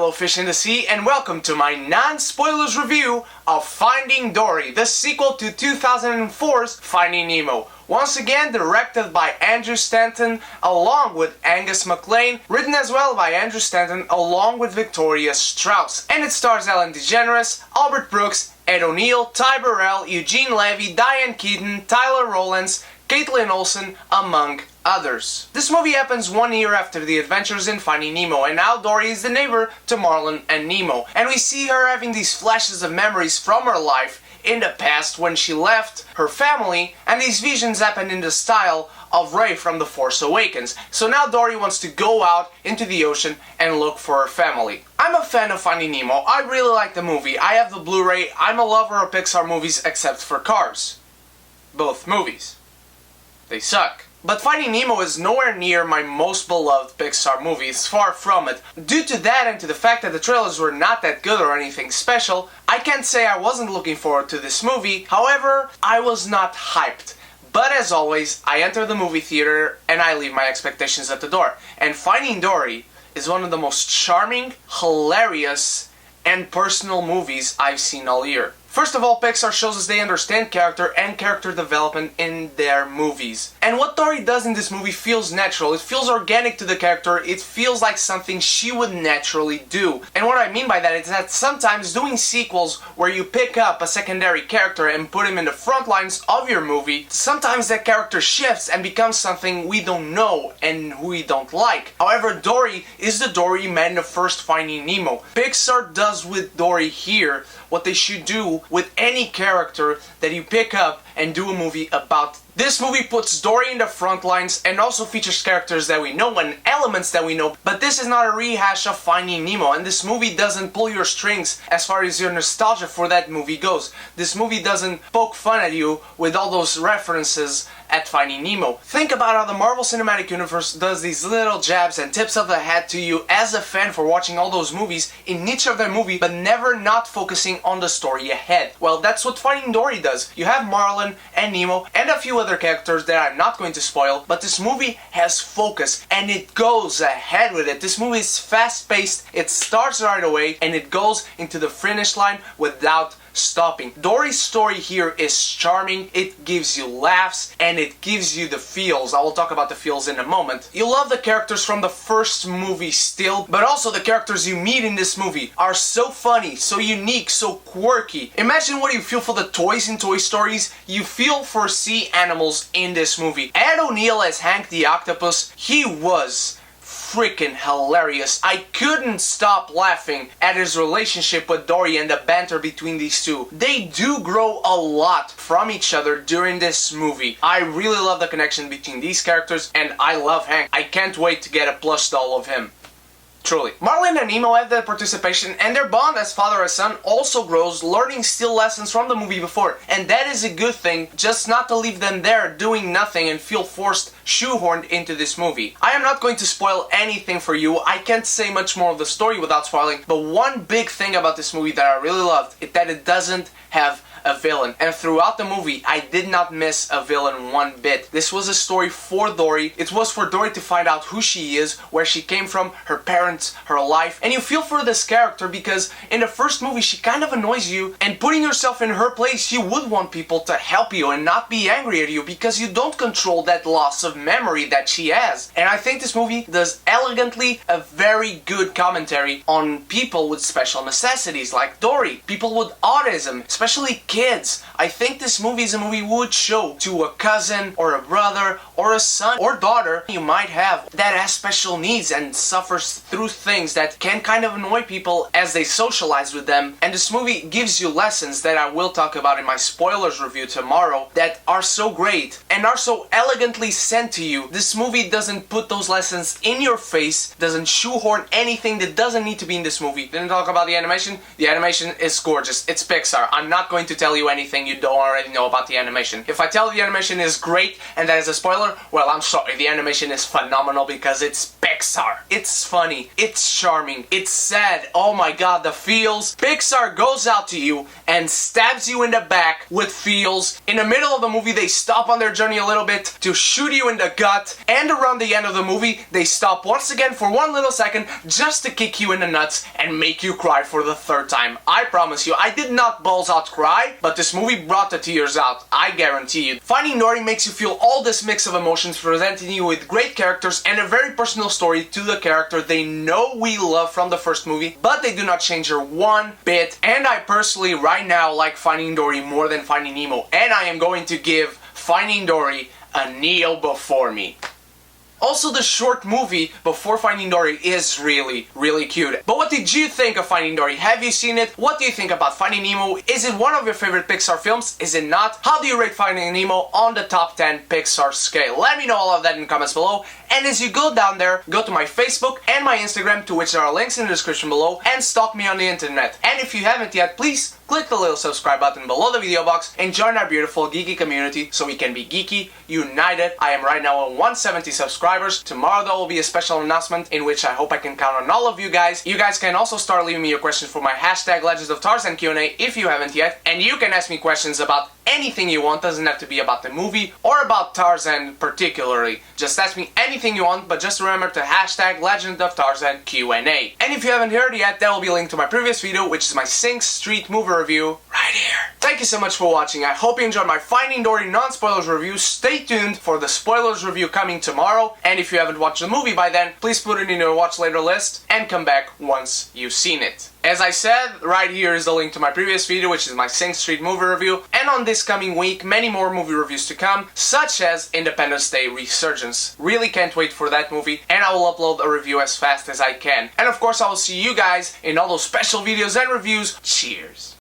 fellow fish in the sea, and welcome to my non-spoilers review of Finding Dory, the sequel to 2004's Finding Nemo. Once again directed by Andrew Stanton along with Angus MacLane, written as well by Andrew Stanton along with Victoria Strauss. And it stars Ellen DeGeneres, Albert Brooks, Ed O'Neill, Ty Burrell, Eugene Levy, Diane Keaton, Tyler Rowlands, Caitlin Olsen, among others. This movie happens 1 year after the adventures in Finding Nemo, and now Dory is the neighbor to Marlin and Nemo. And we see her having these flashes of memories from her life in the past when she left her family, and these visions happen in the style of Ray from The Force Awakens. So now Dory wants to go out into the ocean and look for her family. I'm a fan of Finding Nemo. I really like the movie. I have the Blu-ray. I'm a lover of Pixar movies except for Cars. Both movies. They suck. But Finding Nemo is nowhere near my most beloved Pixar movie, it's far from it. Due to that and to the fact that the trailers were not that good or anything special, I can't say I wasn't looking forward to this movie. However, I was not hyped. But as always, I enter the movie theater and I leave my expectations at the door. And Finding Dory is one of the most charming, hilarious, and personal movies I've seen all year. First of all, Pixar shows us they understand character and character development in their movies. And what Dory does in this movie feels natural. It feels organic to the character. It feels like something she would naturally do. And what I mean by that is that sometimes doing sequels where you pick up a secondary character and put him in the front lines of your movie, sometimes that character shifts and becomes something we don't know and we don't like. However, Dory is the Dory you met in the first Finding Nemo. Pixar does with Dory here what they should do with any character that you pick up and do a movie about. This movie puts Dory in the front lines and also features characters that we know and elements that we know, but this is not a rehash of Finding Nemo, and this movie doesn't pull your strings as far as your nostalgia for that movie goes. This movie doesn't poke fun at you with all those references at Finding Nemo. Think about how the Marvel Cinematic Universe does these little jabs and tips of the hat to you as a fan for watching all those movies in each of their movies, but never not focusing on the story ahead. Well, that's what Finding Dory does. You have Marlin and Nemo and a few other characters that I'm not going to spoil, but this movie has focus and it goes ahead with it. This movie is fast-paced, it starts right away, and it goes into the finish line without stopping. Dory's story here is charming, it gives you laughs, and it gives you the feels. I will talk about the feels in a moment. You love the characters from the first movie still, but also the characters you meet in this movie are so funny, so unique, so quirky. Imagine what you feel for the toys in Toy Stories, you feel for sea animals in this movie. Ed O'Neill as Hank the Octopus, he was freaking hilarious. I couldn't stop laughing at his relationship with Dory and the banter between these two. They do grow a lot from each other during this movie. I really love the connection between these characters, and I love Hank. I can't wait to get a plush doll of him. Truly. Marlin and Nemo have their participation, and their bond as father and son also grows, learning still lessons from the movie before. And that is a good thing, just not to leave them there doing nothing and feel forced, shoehorned into this movie. I am not going to spoil anything for you. I can't say much more of the story without spoiling, but one big thing about this movie that I really loved is that it doesn't have a villain. And throughout the movie, I did not miss a villain one bit. This was a story for Dory. It was for Dory to find out who she is, where she came from, her parents, her life. And you feel for this character because in the first movie, she kind of annoys you, and putting yourself in her place, you would want people to help you and not be angry at you because you don't control that loss of memory that she has. And I think this movie does elegantly a very good commentary on people with special necessities like Dory, people with autism, especially kids. I think this movie is a movie we would show to a cousin or a brother or a son or daughter you might have that has special needs and suffers through things that can kind of annoy people as they socialize with them. And this movie gives you lessons that I will talk about in my spoilers review tomorrow that are so great and are so elegantly sent to you. This movie doesn't put those lessons in your face, doesn't shoehorn anything that doesn't need to be in this movie. Didn't talk about the animation. The animation is gorgeous. It's Pixar. I'm not going to tell you anything you don't already know about the animation. If I tell you the animation is great and that is a spoiler, well, I'm sorry, the animation is phenomenal because it's Pixar. It's funny, it's charming, it's sad, oh my god, the feels. Pixar goes out to you and stabs you in the back with feels. In the middle of the movie, they stop on their journey a little bit to shoot you in the gut, and around the end of the movie, they stop once again for one little second just to kick you in the nuts and make you cry for the third time. I promise you, I did not balls out cry, but this movie brought the tears out, I guarantee you. Finding Dory makes you feel all this mix of emotions, presenting you with great characters and a very personal story to the character they know we love from the first movie, but they do not change her one bit. And I personally right now like Finding Dory more than Finding Nemo, and I am going to give Finding Dory a kneel before me. Also, the short movie before Finding Dory is really, really cute. But what did you think of Finding Dory? Have you seen it? What do you think about Finding Nemo? Is it one of your favorite Pixar films? Is it not? How do you rate Finding Nemo on the top 10 Pixar scale? Let me know all of that in the comments below. And as you go down there, go to my Facebook and my Instagram, to which there are links in the description below, and stalk me on the internet. And if you haven't yet, please click the little subscribe button below the video box and join our beautiful geeky community so we can be geeky, united. I am right now on 170 subscribers. Tomorrow there will be a special announcement in which I hope I can count on all of you guys. You guys can also start leaving me your questions for my hashtag Legends of Tarzan Q&A if you haven't yet. And you can ask me questions about anything you want. Doesn't have to be about the movie or about Tarzan particularly. Just ask me anything you want, but just remember to hashtag Legend of Tarzan Q&A. And if you haven't heard yet, there will be a link to my previous video, which is my Sing Street movie review right here. Thank you so much for watching. I hope you enjoyed my Finding Dory non-spoilers review. Stay tuned for the spoilers review coming tomorrow. And if you haven't watched the movie by then, please put it in your watch later list and come back once you've seen it. As I said, right here is the link to my previous video, which is my Sing Street movie review. And on this coming week, many more movie reviews to come, such as Independence Day Resurgence. Really can't wait for that movie, and I will upload a review as fast as I can. And of course, I will see you guys in all those special videos and reviews. Cheers!